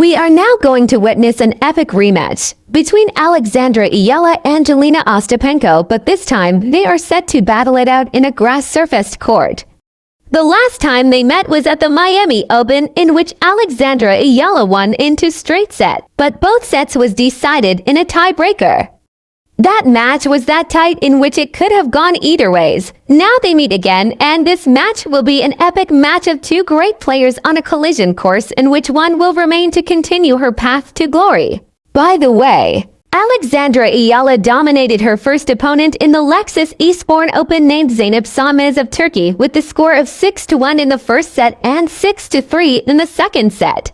We are now going to witness an epic rematch between Alexandra Eala and Jelena Ostapenko, but this time they are set to battle it out in a grass-surfaced court. The last time they met was at the Miami Open, in which Alexandra Eala won in 2 straight sets, but both sets was decided in a tiebreaker. That match was that tight in which it could have gone either ways. Now they meet again, and this match will be an epic match of 2 great players on a collision course in which one will remain to continue her path to glory. By the way, Alexandra Eala dominated her first opponent in the Lexus Eastbourne Open named Zeynep Sönmez of Turkey with the score of 6-1 in the first set and 6-3 in the second set.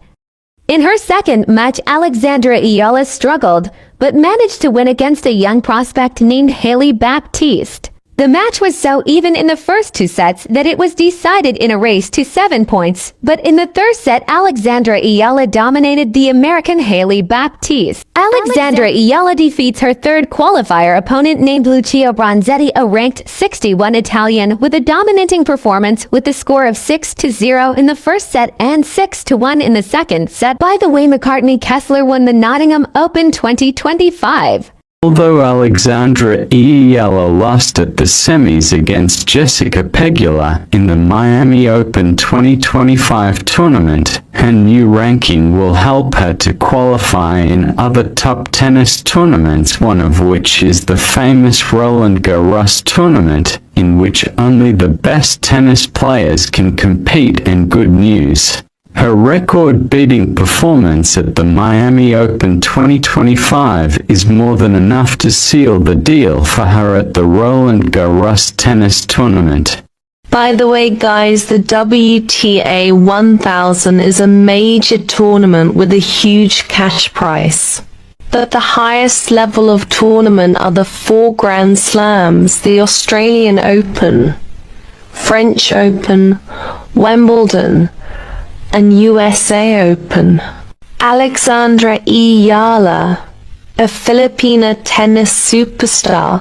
In her second match, Alexandra Eala struggled, but managed to win against a young prospect named Hailey Baptiste. The match was so even in the first 2 sets that it was decided in a race to 7 points, but in the third set, Alexandra Eala dominated the American Hailey Baptiste. Alexandra Eala defeats her third qualifier opponent named Lucia Bronzetti, a ranked 61 Italian, with a dominating performance with the score of 6-0 in the first set and 6-1 in the second set. By the way, McCartney Kessler won the Nottingham Open 2025. Although Alexandra Eala lost at the semis against Jessica Pegula in the Miami Open 2025 tournament, her new ranking will help her to qualify in other top tennis tournaments, one of which is the famous Roland Garros tournament, in which only the best tennis players can compete. And good news, her record-beating performance at the Miami Open 2025 is more than enough to seal the deal for her at the Roland Garros tennis tournament. By the way guys, the WTA 1000 is a major tournament with a huge cash prize. But the highest level of tournament are the 4 Grand Slams, the Australian Open, French Open, Wimbledon, and USA Open. Alexandra Eala, a Filipina tennis superstar,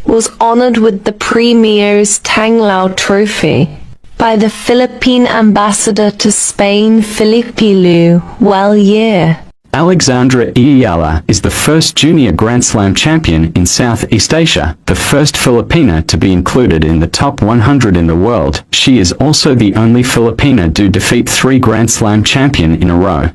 was honored with the Premier's Tanglao Trophy by the Philippine ambassador to Spain, Felipe Lu. Well, yeah. Alexandra Eala is the first junior Grand Slam champion in Southeast Asia, the first Filipina to be included in the top 100 in the world. She is also the only Filipina to defeat 3 Grand Slam champions in a row.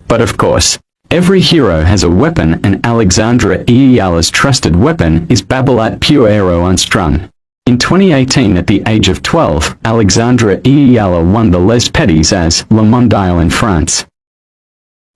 But of course, every hero has a weapon, and Alexandra Eala's trusted weapon is Babolat Pure Aero Unstrung. In 2018, at the age of 12, Alexandra Eala won the Les Petits as Le Mondial in France.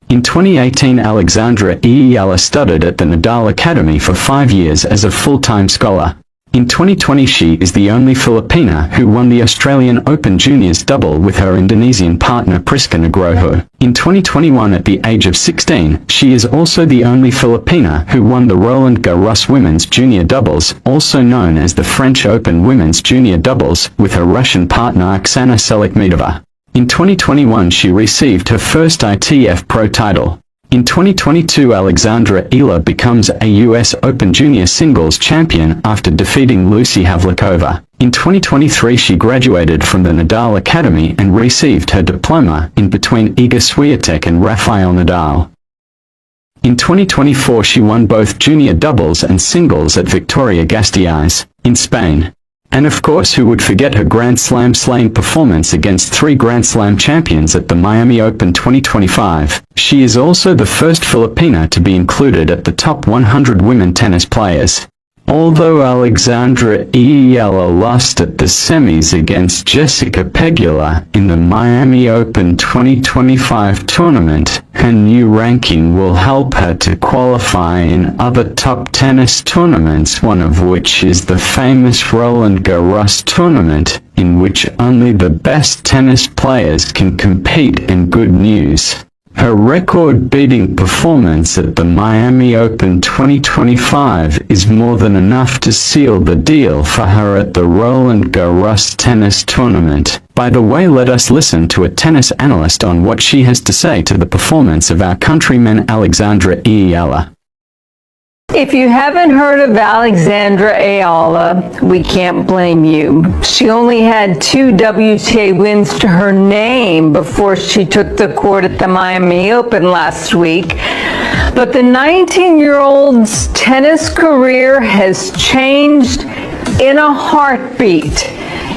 In 2018, Alexandra Eala studied at the Nadal Academy for 5 years as a full-time scholar. In 2020, she is the only Filipina who won the Australian Open Juniors double with her Indonesian partner Priska Nugroho. In 2021, at the age of 16, she is also the only Filipina who won the Roland Garros Women's Junior Doubles, also known as the French Open Women's Junior Doubles, with her Russian partner Oksana Selikmedova. In 2021, she received her first ITF Pro title. In 2022, Alexandra Eala becomes a US Open Junior Singles champion after defeating Lucy Havlikova. In 2023, she graduated from the Nadal Academy and received her diploma in between Iga Swiatek and Rafael Nadal. In 2024, she won both junior doubles and singles at Vitoria-Gasteiz in Spain. And of course, who would forget her Grand Slam slaying performance against 3 Grand Slam champions at the Miami Open 2025. She is also the first Filipina to be included at the top 100 women tennis players. Although Alexandra Eala lost at the semis against Jessica Pegula in the Miami Open 2025 tournament, her new ranking will help her to qualify in other top tennis tournaments, one of which is the famous Roland Garros tournament, in which only the best tennis players can compete. And good news, her record-beating performance at the Miami Open 2025 is more than enough to seal the deal for her at the Roland Garros tennis tournament. By the way, let us listen to a tennis analyst on what she has to say to the performance of our countryman Alexandra Eala. If you haven't heard of Alexandra Eala, we can't blame you. She only had 2 WTA wins to her name before she took the court at the Miami Open last week. But the 19-year-old's tennis career has changed in a heartbeat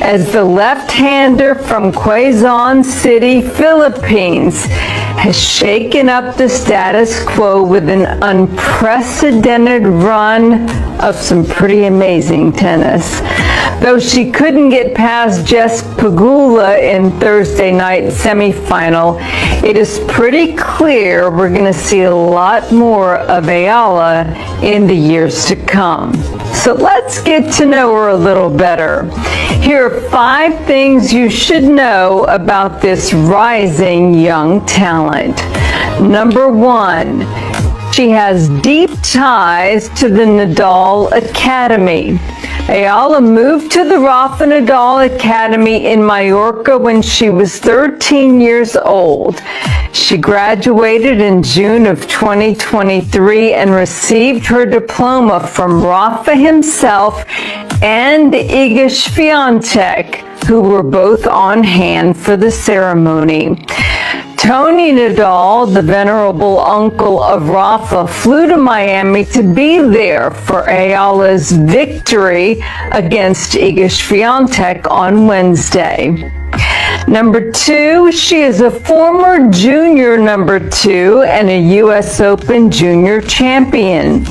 as the left-hander from Quezon City, Philippines, has shaken up the status quo with an unprecedented run of some pretty amazing tennis. Though she couldn't get past Jess Pegula in Thursday night semifinal, it is pretty clear we're going to see a lot more of Eala in the years to come. So let's get to know her a little better. Here are 5 things you should know about this rising young talent. Number 1, she has deep ties to the Nadal Academy. Eala moved to the Rafa Nadal Academy in Mallorca when she was 13 years old. She graduated in June of 2023 and received her diploma from Rafa himself and Iga Swiatek, who were both on hand for the ceremony. Tony Nadal, the venerable uncle of Rafa, flew to Miami to be there for Eala's victory against Iga Swiatek on Wednesday. Number 2, she is a former junior number 2 and a U.S. Open junior champion.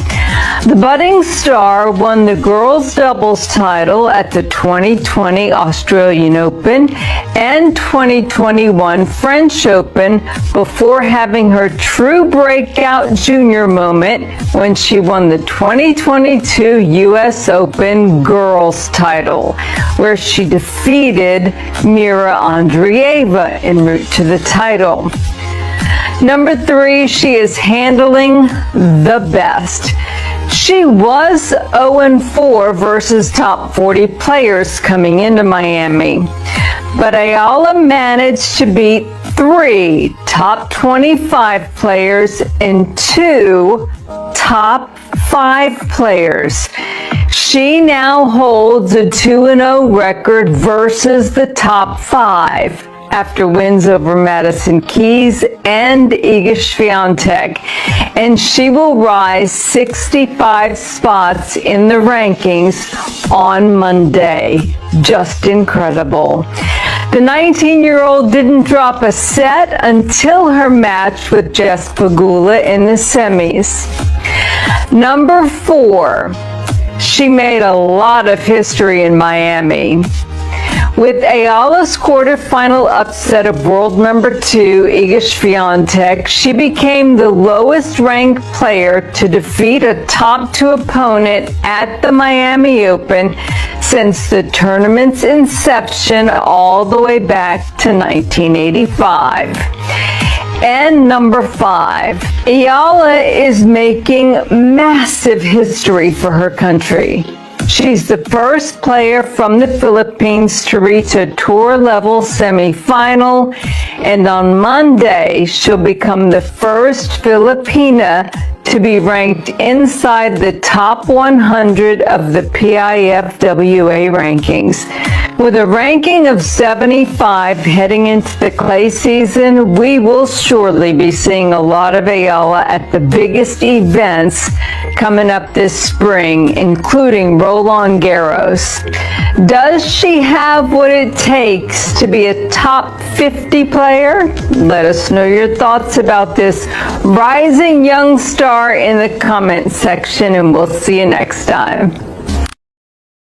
The budding star won the girls' doubles title at the 2020 Australian Open and 2021 French Open before having her true breakout junior moment when she won the 2022 U.S. Open girls' title, where she defeated Mira Andreeva en route to the title. Number 3, she is handling the best. She was 0-4 versus top 40 players coming into Miami, but Eala managed to beat 3 top 25 players and 2 top 5 players. She now holds a 2-0 record versus the top 5. After wins over Madison Keys and Iga Swiatek, and she will rise 65 spots in the rankings on Monday. Just incredible. The 19-year-old didn't drop a set until her match with Jess Pegula in the semis. Number 4, she made a lot of history in Miami. With Eala's quarterfinal upset of world number 2, Iga Swiatek, she became the lowest ranked player to defeat a top 2 opponent at the Miami Open since the tournament's inception all the way back to 1985. And number 5, Eala is making massive history for her country. She's the first player from the Philippines to reach a tour-level semifinal, and on Monday, she'll become the first Filipina to be ranked inside the top 100 of the PIFWA rankings. With a ranking of 75 heading into the clay season, we will surely be seeing a lot of Eala at the biggest events coming up this spring, including Roland Garros. Does she have what it takes to be a top 50 player? Let us know your thoughts about this rising young star in the comment section, and we'll see you next time.